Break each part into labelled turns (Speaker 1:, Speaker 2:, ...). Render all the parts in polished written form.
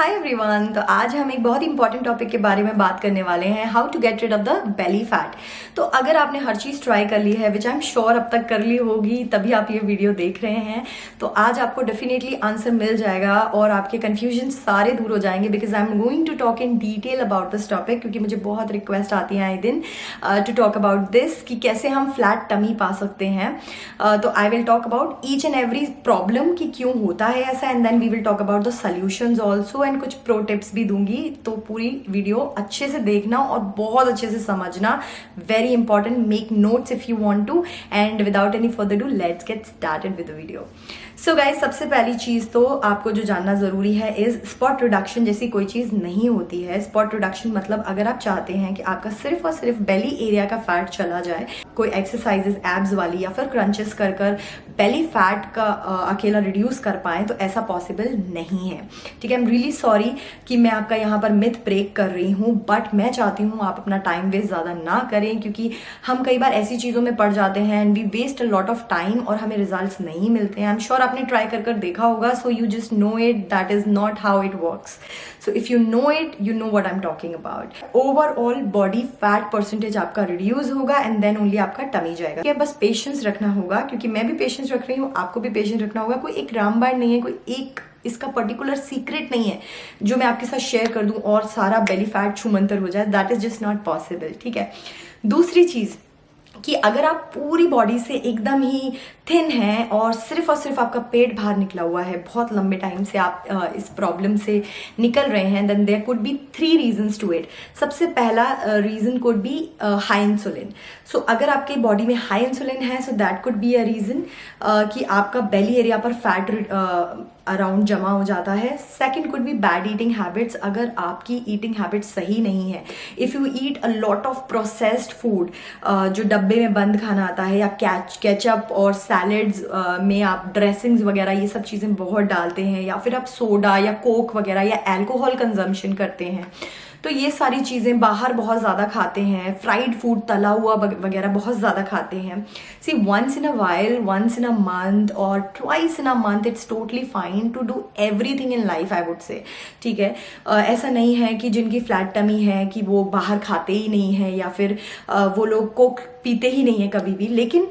Speaker 1: Hi everyone. तो आज हम एक बहुत ही इंपॉर्टेंट टॉपिक के बारे में बात करने वाले हैं, how to get rid of the belly fat. तो अगर आपने हर चीज़ ट्राई कर ली है, विच आई एम श्योर अब तक कर ली होगी, तभी आप ये वीडियो देख रहे हैं, तो आज आपको डेफिनेटली आंसर मिल जाएगा और आपके कन्फ्यूजन सारे दूर हो जाएंगे, because I am going to talk in detail about this topic, क्योंकि मुझे बहुत रिक्वेस्ट आती है आए दिन टू टॉक अबाउट दिस कि कैसे हम फ्लैट टमी पा सकते हैं। तो I will talk about each and every problem कि क्यों होता है ऐसा, and then we will talk about the solutions also, and कुछ प्रो टिप्स भी दूंगी। तो पूरी वीडियो अच्छे से देखना और बहुत अच्छे से समझना, very important. Make notes if you want to, and without any further do let's get started with the video. So guys, सबसे पहली चीज तो आपको जो जानना जरूरी है इज स्पॉट रिडक्शन जैसी कोई चीज नहीं होती है। स्पॉट रिडक्शन मतलब अगर आप चाहते हैं कि आपका सिर्फ और सिर्फ बेली एरिया का फैट चला जाए, कोई एक्सरसाइजेस एब्स वाली या फिर क्रंचेस कर कर बेली फैट का अकेला रिड्यूस कर पाए, तो ऐसा पॉसिबल नहीं है। ठीक है, आई एम रियली सॉरी कि मैं आपका यहाँ पर मिथ ब्रेक कर रही हूँ, बट मैं चाहती हूँ आप अपना टाइम वेस्ट ज्यादा ना करें, क्योंकि हम कई बार ऐसी चीजों में पड़ जाते हैं and we waste a lot of time और हमें रिजल्ट्स नहीं मिलते हैं। आई एम श्योर आपने ट्राई कर देखा होगा, so you just know it, that is not how it works. So if you know it, you know what I am talking about. Overall body fat percentage आपका reduce होगा and then only आपका tummy जाएगा। क्या बस patience रखना होगा, क्योंकि मैं भी पेशेंस रख रही हूँ, आपको भी पेशेंस रखना होगा। कोई एक रामबाण नहीं है, कोई एक इसका पर्टिकुलर सीक्रेट नहीं है जो मैं आपके साथ शेयर कर दूं और सारा बेली फैट छूमंतर हो जाए, that is just not possible. ठीक है, दूसरी चीज कि अगर आप पूरी बॉडी से एकदम ही थिन हैं और सिर्फ आपका पेट बाहर निकला हुआ है, बहुत लंबे टाइम से आप इस प्रॉब्लम से निकल रहे हैं, then there could be 3 reasons to it. सबसे पहला reason could be high insulin. So अगर आपके बॉडी में हाई इंसुलिन है, so that could be a reason कि आपका बेली एरिया पर फैट अराउंड जमा हो जाता है। Second could be bad eating habits. अगर आपकी ईटिंग हैबिट्स सही नहीं है, if you eat a lot of processed food, जो डब्बे में बंद खाना आता है, या केचप और सैलेड्स में आप ड्रेसिंग्स वगैरह ये सब चीज़ें बहुत डालते हैं, या फिर आप सोडा या कोक वगैरह या अल्कोहल कंजम्पशन करते हैं, तो ये सारी चीज़ें बाहर बहुत ज़्यादा खाते हैं, फ्राइड फूड तला हुआ वगैरह बहुत ज़्यादा खाते हैं। See once in a while, once in a month और twice in a month, it's totally fine to do everything in life, I would say. ठीक है, ऐसा नहीं है कि जिनकी फ्लैट टमी है कि वो बाहर खाते ही नहीं है, या फिर वो लोग कोक पीते ही नहीं है कभी भी, लेकिन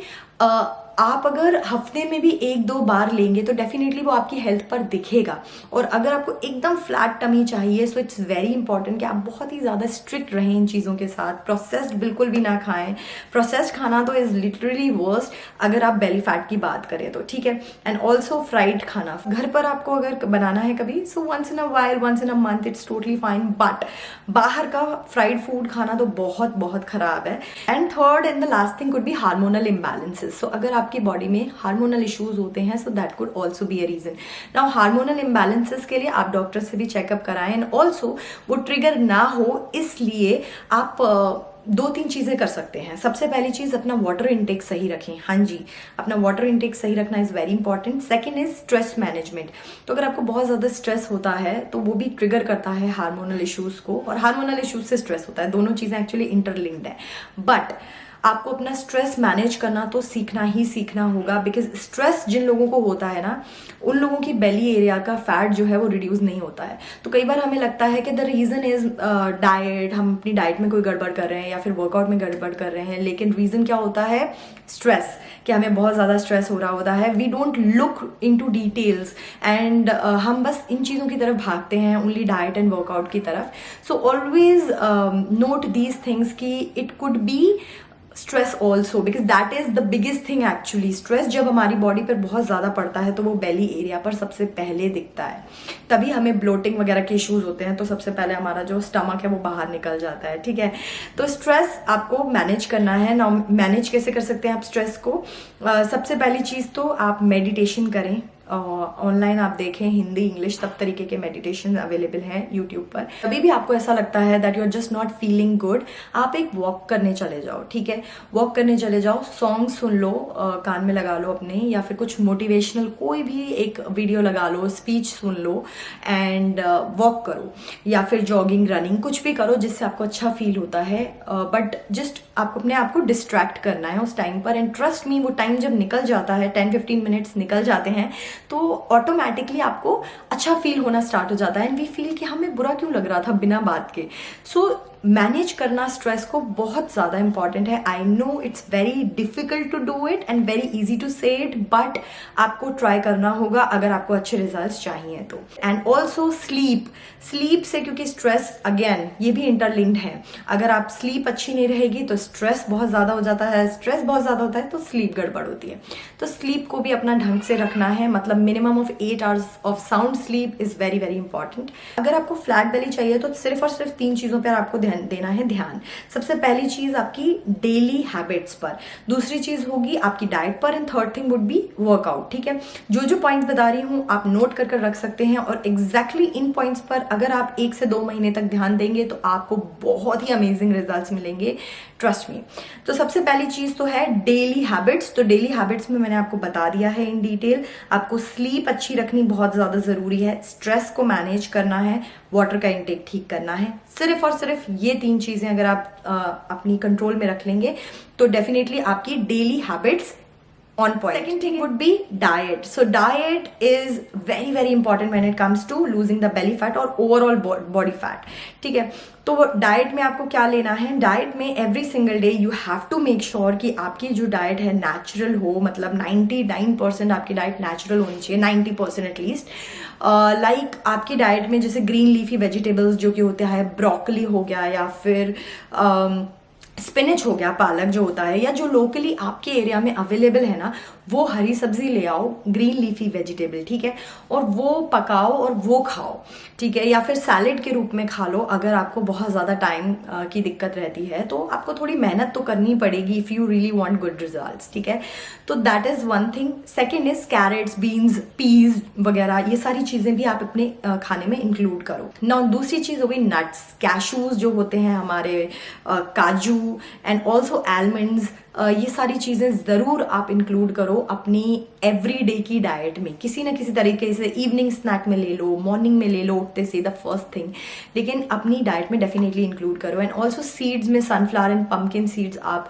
Speaker 1: आप अगर हफ्ते में भी 1-2 बार लेंगे तो डेफिनेटली वो आपकी हेल्थ पर दिखेगा। और अगर आपको एकदम फ्लैट टमी चाहिए, सो इट्स वेरी इंपॉर्टेंट कि आप बहुत ही ज़्यादा स्ट्रिक्ट रहें इन चीज़ों के साथ। प्रोसेस्ड बिल्कुल भी ना खाएं। प्रोसेस्ड खाना तो इज़ लिटरली वर्स्ट अगर आप बेली फैट की बात करें तो। ठीक है, एंड ऑल्सो फ्राइड खाना घर पर आपको अगर बनाना है कभी, so once in a while, once in a month, it's totally fine, but बाहर का फ्राइड फूड खाना तो बहुत बहुत खराब है। And third and the last thing could be hormonal imbalances. So अगर आपकी बॉडी में हार्मोनल इश्यूज होते हैं, so that could also be a reason. Now hormonal imbalances के लिए आप डॉक्टर से भी चेकअप कराएं, एंड ऑल्सो वो ट्रिगर ना हो इसलिए आप 2-3 चीजें कर सकते हैं। सबसे पहली चीज, अपना वाटर इनटेक सही रखें। हाँ जी, अपना वाटर इनटेक सही रखना is very important. Second is stress management. तो अगर आपको बहुत ज्यादा स्ट्रेस होता है तो वो भी ट्रिगर करता है हार्मोनल इश्यूज को, और हार्मोनल इश्यूज से स्ट्रेस होता है, दोनों चीजें एक्चुअली इंटरलिंक्ड है। बट आपको अपना स्ट्रेस मैनेज करना तो सीखना ही सीखना होगा, बिकॉज स्ट्रेस जिन लोगों को होता है ना, उन लोगों की बेली एरिया का फैट जो है वो रिड्यूस नहीं होता है। तो कई बार हमें लगता है कि द रीजन इज डाइट, हम अपनी डाइट में कोई गड़बड़ कर रहे हैं या फिर वर्कआउट में गड़बड़ कर रहे हैं, लेकिन रीजन क्या होता है? स्ट्रेस, कि हमें बहुत ज्यादा स्ट्रेस हो रहा होता है। We don't look into details and हम बस इन चीजों की तरफ भागते हैं, ओनली डाइट एंड वर्कआउट की तरफ। So always note these things कि it could be stress also, because that is the biggest thing actually. Stress जब हमारी बॉडी पर बहुत ज्यादा पड़ता है तो वो बेली एरिया पर सबसे पहले दिखता है, तभी हमें ब्लोटिंग वगैरह के इश्यूज होते हैं, तो सबसे पहले हमारा जो स्टमक है वो बाहर निकल जाता है। ठीक है, तो स्ट्रेस आपको मैनेज करना है। नाउ मैनेज कैसे कर सकते हैं आप स्ट्रेस को? सबसे पहली चीज तो आप मेडिटेशन करें। ऑनलाइन आप देखें, हिंदी इंग्लिश सब तरीके के मेडिटेशन अवेलेबल हैं यूट्यूब पर। कभी भी आपको ऐसा लगता है that you are just not feeling good, आप एक वॉक करने चले जाओ। ठीक है, वॉक करने चले जाओ, सॉन्ग सुन लो, कान में लगा लो अपने, या फिर कुछ मोटिवेशनल कोई भी एक वीडियो लगा लो, स्पीच सुन लो एंड वॉक करो, या फिर जॉगिंग, रनिंग, कुछ भी करो जिससे आपको अच्छा फील होता है। बट जस्ट आपको अपने आप को डिस्ट्रैक्ट करना है उस टाइम पर, एंड ट्रस्ट मी वो टाइम जब निकल जाता है, 10-15 मिनट्स निकल जाते हैं, तो ऑटोमेटिकली आपको अच्छा फील होना स्टार्ट हो जाता है एंड वी फील कि हमें बुरा क्यों लग रहा था बिना बात के। सो मैनेज करना स्ट्रेस को बहुत ज़्यादा इंपॉर्टेंट है। I know it's very difficult to do it and very easy to say it, but आपको ट्राई करना होगा अगर आपको अच्छे रिजल्ट्स चाहिए तो। एंड ऑल्सो स्लीप से, क्योंकि स्ट्रेस अगेन ये भी इंटरलिंक्ड है। अगर आप स्लीप अच्छी नहीं रहेगी तो स्ट्रेस बहुत ज़्यादा हो जाता है, स्ट्रेस बहुत ज़्यादा होता है तो स्लीप गड़बड़ होती है। तो स्लीप को भी अपना ढंग से रखना है, मतलब minimum of 8 hours of sound sleep is very very important. अगर आपको फ्लैट बेली चाहिए तो सिर्फ और सिर्फ 3 चीज़ों पर आपको देना है ध्यान। सबसे पहली चीज आपकी डेली हैबिट्स पर, दूसरी चीज होगी आपकी डाइट पर and third thing would be workout. ठीक है, जो पॉइंट्स बता रही हूं आप नोट कर रख सकते हैं और एग्जैक्टली इन पॉइंट्स पर अगर आप 1 से 2 महीने तक ध्यान देंगे तो आपको बहुत ही अमेजिंग रिजल्ट्स मिलेंगे, ट्रस्ट मी। तो सबसे पहली चीज तो है डेली हैबिट्स। तो डेली हैबिट्स में मैंने आपको बता दिया है इन डिटेल। आपको स्लीप अच्छी रखनी बहुत ज्यादा जरूरी है, स्ट्रेस को मैनेज करना है, वाटर का इंटेक ठीक करना है। सिर्फ और सिर्फ ये 3 चीजें अगर आप अपनी कंट्रोल में रख लेंगे तो डेफिनेटली आपकी daily habits on point. Second thing would be diet. So diet is very very important when it comes to losing the belly fat or overall body fat. ठीक है, तो डाइट में आपको क्या लेना है? डाइट में every single day you have to make sure कि आपकी जो डाइट है नेचुरल हो, मतलब 99% आपकी डाइट नेचुरल होनी चाहिए, 90% एटलीस्ट। लाइक आपकी डाइट में जैसे ग्रीन लीफी वेजिटेबल्स जो कि होते हैं, ब्रोकली हो गया या फिर स्पिनच हो गया, पालक जो होता है, या जो लोकली आपके एरिया में अवेलेबल है ना, वो हरी सब्जी ले आओ, ग्रीन लीफी वेजिटेबल, ठीक है, और वो पकाओ और वो खाओ, ठीक है, या फिर सैलेड के रूप में खा लो। अगर आपको बहुत ज़्यादा टाइम की दिक्कत रहती है तो आपको थोड़ी मेहनत तो करनी पड़ेगी if you really want good results, ठीक है। तो that is one thing. Second is carrots, beans, peas वगैरह, ये सारी चीज़ें भी आप अपने खाने में इंक्लूड करो ना। दूसरी चीज़ हो गई नट्स, कैशूज जो होते हैं हमारे, काजू एंड ऑल्सो आलमंड्स, ये सारी चीज़ें ज़रूर आप इंक्लूड करो अपनी एवरीडे की डाइट में, किसी ना किसी तरीके से। इवनिंग स्नैक में ले लो, मॉर्निंग में ले लो उठते से, द फर्स्ट थिंग, लेकिन अपनी डाइट में डेफिनेटली इंक्लूड करो। एंड ऑल्सो सीड्स में सनफ्लावर एंड पम्पकिन सीड्स आप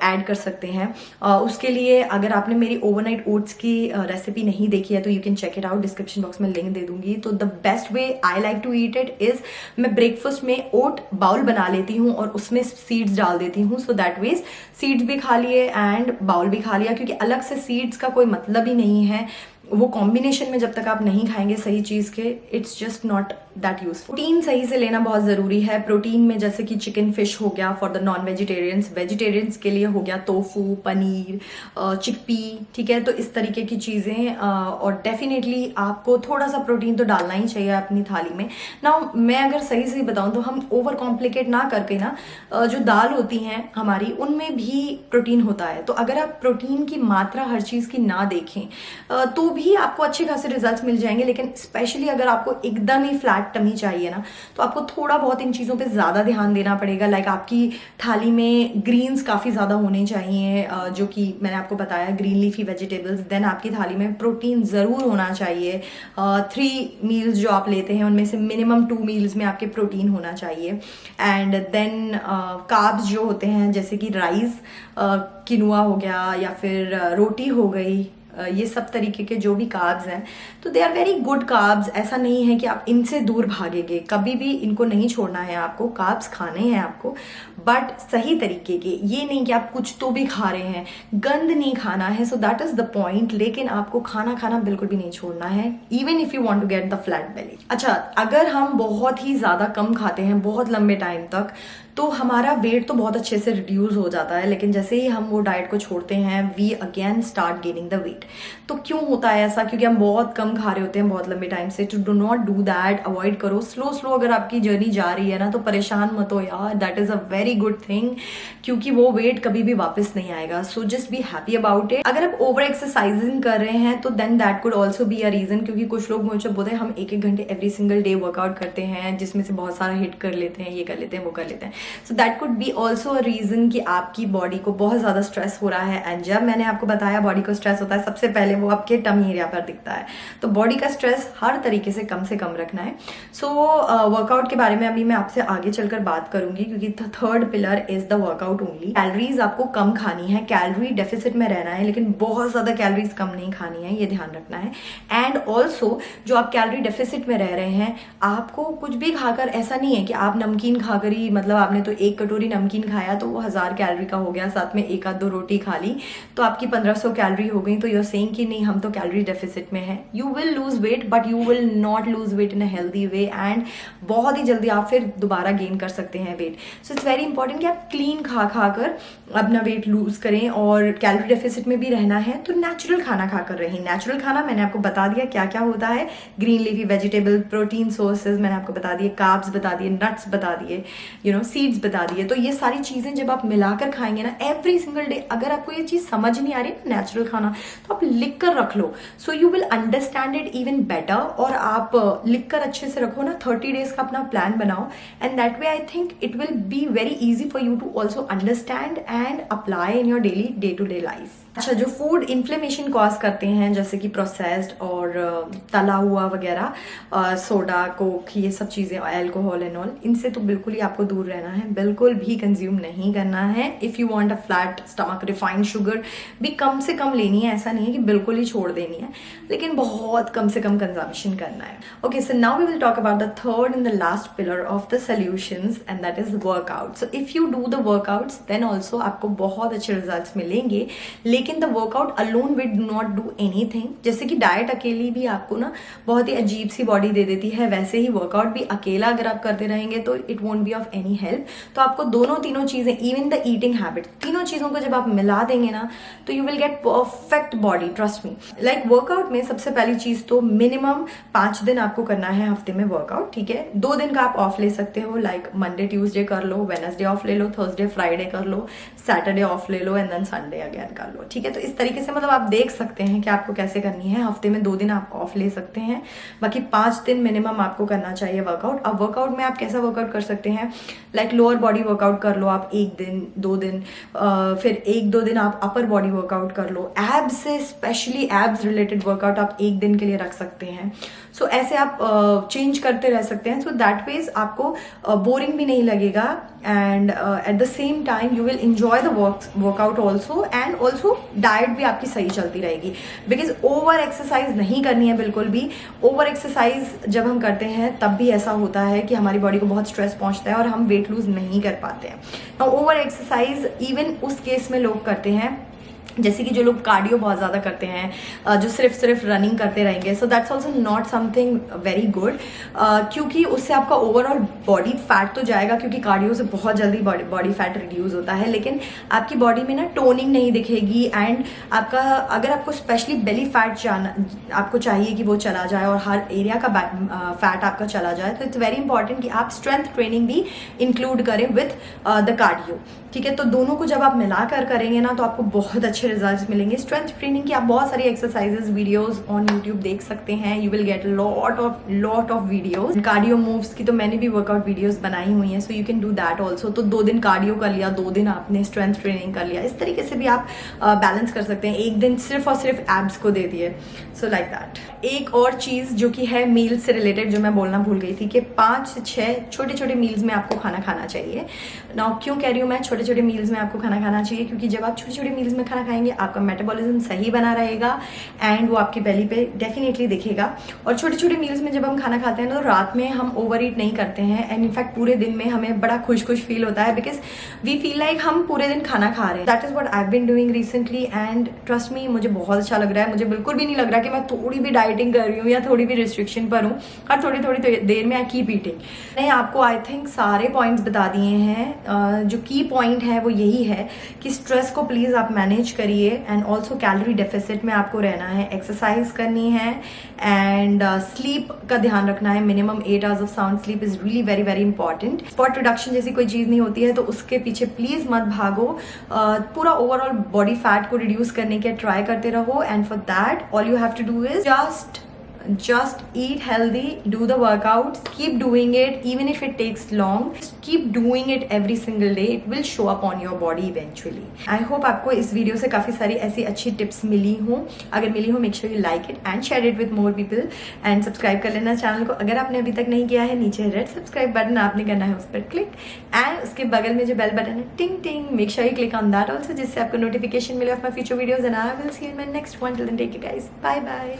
Speaker 1: ऐड कर सकते हैं। उसके लिए अगर आपने मेरी ओवरनाइट ओट्स की रेसिपी नहीं देखी है तो you can check it out, description box में लिंक दे दूंगी। तो the best way I like to eat it is, मैं ब्रेकफास्ट में ओट बाउल बना लेती हूँ और उसमें सीड्स डाल देती हूँ, सो दैट वेज सीड्स भी खा लिए एंड बाउल भी खा लिया, क्योंकि अलग से सीड्स का कोई मतलब ही नहीं है। वो कॉम्बिनेशन में जब तक आप नहीं खाएंगे सही चीज के, it's just not that useful. Protein सही से लेना बहुत जरूरी है। प्रोटीन में जैसे कि चिकन, फिश हो गया for the non vegetarians, vegetarians के लिए हो गया टोफू, पनीर, चिकपी, ठीक है। तो इस तरीके की चीजें, और डेफिनेटली आपको थोड़ा सा प्रोटीन तो डालना ही चाहिए अपनी थाली में ना। मैं अगर सही से बताऊं तो हम ओवर कॉम्प्लिकेट ना करके ना, जो दाल होती हैं हमारी उनमें भी प्रोटीन होता है। तो अगर आप प्रोटीन की मात्रा हर चीज की ना देखें तो भी आपको अच्छे खासे रिजल्ट्स मिल जाएंगे। लेकिन स्पेशली अगर आपको एकदम ही फ्लैट टमी चाहिए ना, तो आपको थोड़ा बहुत इन चीजों पे ज्यादा ध्यान देना पड़ेगा। लाइक आपकी थाली में ग्रीन्स काफी ज्यादा होने चाहिए, जो कि मैंने आपको बताया, ग्रीन लीफी वेजिटेबल्स। देन आपकी थाली में प्रोटीन जरूर होना चाहिए। 3 मील्स जो आप लेते हैं उनमें से मिनिमम 2 मील्स में आपके प्रोटीन होना चाहिए। एंड देन कार्ब्स जो होते हैं जैसे कि राइस, किनुआ हो गया या फिर रोटी हो गई, ये सब तरीके के जो भी कार्ब्स हैं, तो they are very good carbs. ऐसा नहीं है कि आप इनसे दूर भागेंगे, कभी भी इनको नहीं छोड़ना है आपको। कार्ब्स खाने हैं आपको, बट सही तरीके के, ये नहीं कि आप कुछ तो भी खा रहे हैं, गंद नहीं खाना है। So that is the point. लेकिन आपको खाना बिल्कुल भी नहीं छोड़ना है, even if you want to get the flat belly. अच्छा, अगर हम बहुत ही ज्यादा कम खाते हैं बहुत लंबे टाइम तक, तो हमारा वेट तो बहुत अच्छे से रिड्यूस हो जाता है, लेकिन जैसे ही हम वो डाइट को छोड़ते हैं we again start gaining the weight. तो क्यों होता है ऐसा? क्योंकि हम बहुत कम खा रहे होते हैं बहुत लंबे टाइम से। To do not do that, avoid करो। स्लो अगर आपकी जर्नी जा रही है ना, तो परेशान मत हो यार, that is a very good thing, क्योंकि वो वेट कभी भी वापस नहीं आएगा। So just be happy about it. अगर आप ओवर एक्सरसाइजिंग कर रहे हैं तो then that could also be a reason, क्योंकि कुछ लोग मुझे बोलते हैं हम 1-1 घंटे एवरी सिंगल डे वर्कआउट करते हैं, जिसमें से बहुत सारा हिट कर लेते हैं, ये कर लेते हैं, वो कर लेते हैं। So that could be also a reason कि आपकी बॉडी को बहुत ज्यादा स्ट्रेस हो रहा है। एंड जब मैंने आपको बताया बॉडी को स्ट्रेस होता है, सबसे पहले वो आपके टमी एरिया पर दिखता है। तो बॉडी का स्ट्रेस हर तरीके से कम रखना है। सो वर्कआउट के बारे में अभी मैं आपसे आगे चलकर बात करूंगी, क्योंकि third third pillar is the workout only. Calories आपको कम खानी है, कैलोरी डेफिसिट में रहना है, लेकिन बहुत ज्यादा कैलोरीज कम नहीं खानी है, ये ध्यान रखना है। एंड ऑल्सो जो आप कैलोरी डेफिसिट में रह रहे हैं, आपको कुछ भी खाकर, ऐसा नहीं है कि आप नमकीन खाकर ही, मतलब आपने तो 1 कटोरी नमकीन खाया तो वो 1000 कैलोरी का हो गया, साथ में 1-2 रोटी खा ली तो आपकी 1500 कैलोरी हो गई, तो यूर सेइंग कि नहीं हम तो कैलोरी डेफिसिट में है। You will lose weight but you will not lose weight in a healthy way, and बहुत ही जल्दी आप फिर दोबारा गेन कर सकते हैं weight. So it's very important कि आप क्लीन खा कर अपना वेट लूज करें, और कैलोरी डेफिसिट में भी रहना है तो नेचुरल खाना खाकर रहें। नेचुरल खाना मैंने आपको बता दिया क्या क्या होता है, green leafy vegetable, protein sources मैंने आपको बता दिए, कार्ब्स बता दिए, नट्स बता दिए, सीड्स बता दिए। तो ये सारी चीजें जब आप मिलाकर खाएंगे ना एवरी सिंगल डे, अगर आपको ये चीज समझ नहीं आ रही ना नेचुरल खाना, तो आप लिख कर रख लो, so you will understand it even better. और आप लिख कर अच्छे से रखो ना, 30 डेज का अपना प्लान बनाओ, and that way I think it will be very easy for you to also understand and apply in your daily day to day life. अच्छा, जो फूड इन्फ्लेमेशन कॉज करते हैं जैसे कि प्रोसेस्ड और तला हुआ वगैरह, सोडा, कोक, ये सब चीज़ें, अल्कोहल एंड ऑल, इनसे तो बिल्कुल ही आपको दूर रहना है, बिल्कुल भी कंज्यूम नहीं करना है। If you want a flat stomach, refined sugar भी कम से कम लेनी है, ऐसा नहीं है कि बिल्कुल ही छोड़ देनी है, लेकिन बहुत कम से कम कंजम्पशन करना है। Okay, so now we will talk about the third and the last pillar of the solutions, and that is workout. So if you do the workouts then also आपको बहुत अच्छे रिजल्ट्स मिलेंगे, लेकिन the workout alone will not do anything. जैसे कि diet अकेली भी आपको ना बहुत ही अजीब सी बॉडी दे देती है, वैसे ही वर्कआउट भी अकेला अगर आप करते रहेंगे तो it won't be of any help. तो आपको तीनों चीजें, इवन द ईटिंग हैबिट, तीनों चीजों को जब आप मिला देंगे ना तो you will get perfect body, trust me. Like workout में सबसे पहली चीज तो मिनिमम 5 दिन आपको करना है हफ्ते में वर्कआउट, ठीक है। 2 दिन का आप ऑफ ले सकते हो, लाइक मंडे ट्यूसडे कर लो, वेडनेसडे ऑफ ले लो, थर्सडे फ्राइडे कर लो, सैटरडे ऑफ ले लो, एंड देन संडे अगेन कर लो, ठीक है। तो इस तरीके से मतलब आप देख सकते हैं कि आपको कैसे करनी है। हफ्ते में 2 दिन आप ऑफ ले सकते हैं, बाकी 5 दिन मिनिमम आपको करना चाहिए वर्कआउट। अब वर्कआउट में आप कैसा वर्कआउट कर सकते हैं, लाइक लोअर बॉडी वर्कआउट कर लो आप 1 दिन 2 दिन, फिर 1-2 दिन आप अपर बॉडी वर्कआउट कर लो। एब्स से, स्पेशली एब्स रिलेटेड वर्कआउट आप 1 दिन के लिए रख सकते हैं। सो ऐसे आप चेंज करते रह सकते हैं, सो दैट वेज आपको बोरिंग भी नहीं लगेगा, and at the same time you will enjoy the workout also, and also diet भी आपकी सही चलती रहेगी। बिकॉज ओवर एक्सरसाइज नहीं करनी है बिल्कुल भी। ओवर एक्सरसाइज जब हम करते हैं तब भी ऐसा होता है कि हमारी बॉडी को बहुत स्ट्रेस पहुंचता है और हम वेट लूज नहीं कर पाते हैं। ओवर एक्सरसाइज इवन उस केस में लोग करते हैं जैसे कि जो लोग कार्डियो बहुत ज़्यादा करते हैं, जो सिर्फ रनिंग करते रहेंगे, so that's also not something very good, क्योंकि उससे आपका ओवरऑल बॉडी फैट तो जाएगा, क्योंकि कार्डियो से बहुत जल्दी बॉडी फैट रिड्यूस होता है, लेकिन आपकी बॉडी में ना टोनिंग नहीं दिखेगी, एंड आपका, अगर आपको स्पेशली बेली फैट जाना, आपको चाहिए कि वो चला जाए और हर एरिया का फैट आपका चला जाए, तो इट्स वेरी इंपॉर्टेंट कि आप स्ट्रेंथ ट्रेनिंग भी इंक्लूड करें विथ द कार्डियो, ठीक है। तो दोनों को जब आप मिलाकर करेंगे ना तो आपको बहुत अच्छे रिजल्ट्स मिलेंगे। स्ट्रेंथ ट्रेनिंग की आप बहुत सारी एक्सरसाइजेस वीडियोस ऑन यूट्यूब देख सकते हैं, you will get lot of videos. Cardio moves की तो मैंने भी वर्कआउट वीडियोस बनाई हुई हैं, so you can do that also. तो 2 दिन कार्डियो कर लिया, 2 दिन आपने स्ट्रेंथ ट्रेनिंग कर लिया, इस तरीके से भी आप बैलेंस कर सकते हैं। 1 दिन सिर्फ और सिर्फ एब्स को दे दिए, सो लाइक दैट। एक और चीज जो कि है मील से रिलेटेड, जो मैं बोलना भूल गई थी, कि 5 से 6 छोटे छोटे मील्स में आपको खाना खाना चाहिए। नाउ क्यों कह रही हूँ मैं छोटे छोटे मील्स में आपको खाना खाना चाहिए, क्योंकि जब आप छोटे छोटे मील्स में खाना खाएंगे आपका मेटाबॉलिज्म सही बना रहेगा, एंड वो आपकी बेली पे डेफिनेटली दिखेगा। और छोटे छोटे मील्स में जब हम खाना खाते हैं तो रात में हम ओवर ईट नहीं करते हैं, एंड इनफैक्ट पूरे दिन में हमें बड़ा खुश फील होता है, बिकॉज वी फील लाइक हम पूरे दिन खाना खा रहे हैं। That is what I have been doing recently, and trust me, मुझे बहुत अच्छा लग रहा है। मुझे बिल्कुल भी नहीं लग रहा कि मैं थोड़ी भी डाइटिंग कर रही हूँ या थोड़ी भी रिस्ट्रिक्शन पर हूँ, और थोड़ी देर में आई कीप ईटिंग। नहीं, आपको आई थिंक सारे पॉइंट्स बता दिए हैं। जो की पॉइंट है वो यही है कि स्ट्रेस को प्लीज आप मैनेज करिए, एंड ऑल्सो कैलोरी डेफिसिट में आपको रहना है, एक्सरसाइज करनी है, एंड स्लीप का ध्यान रखना है। Minimum 8 hours of sound sleep is really very very important. Spot reduction जैसी कोई चीज नहीं होती है तो उसके पीछे प्लीज मत भागो। पूरा ओवरऑल बॉडी फैट को रिड्यूस करने के ट्राई करते रहो, and for that all you have to do is just just eat healthy, do the workouts, keep doing it even if it takes long. Just keep doing it every single day. It will show up on your body eventually. I hope आपको इस video से काफ़ी सारी ऐसी अच्छी tips मिली हों. अगर मिली हो, make sure you like it and share it with more people and subscribe कर लेना चैनल को. अगर आपने अभी तक नहीं किया है, नीचे रेड सब्सक्राइब बटन आपने करना है, उस पर क्लिक, एंड उसके बगल में जो बेल बटन है टिंग टिंग, make sure you click on that also, जिससे आपको नोटिफिकेशन मिले of my future videos. And I will see you in my next one. Till then take care guys, bye bye.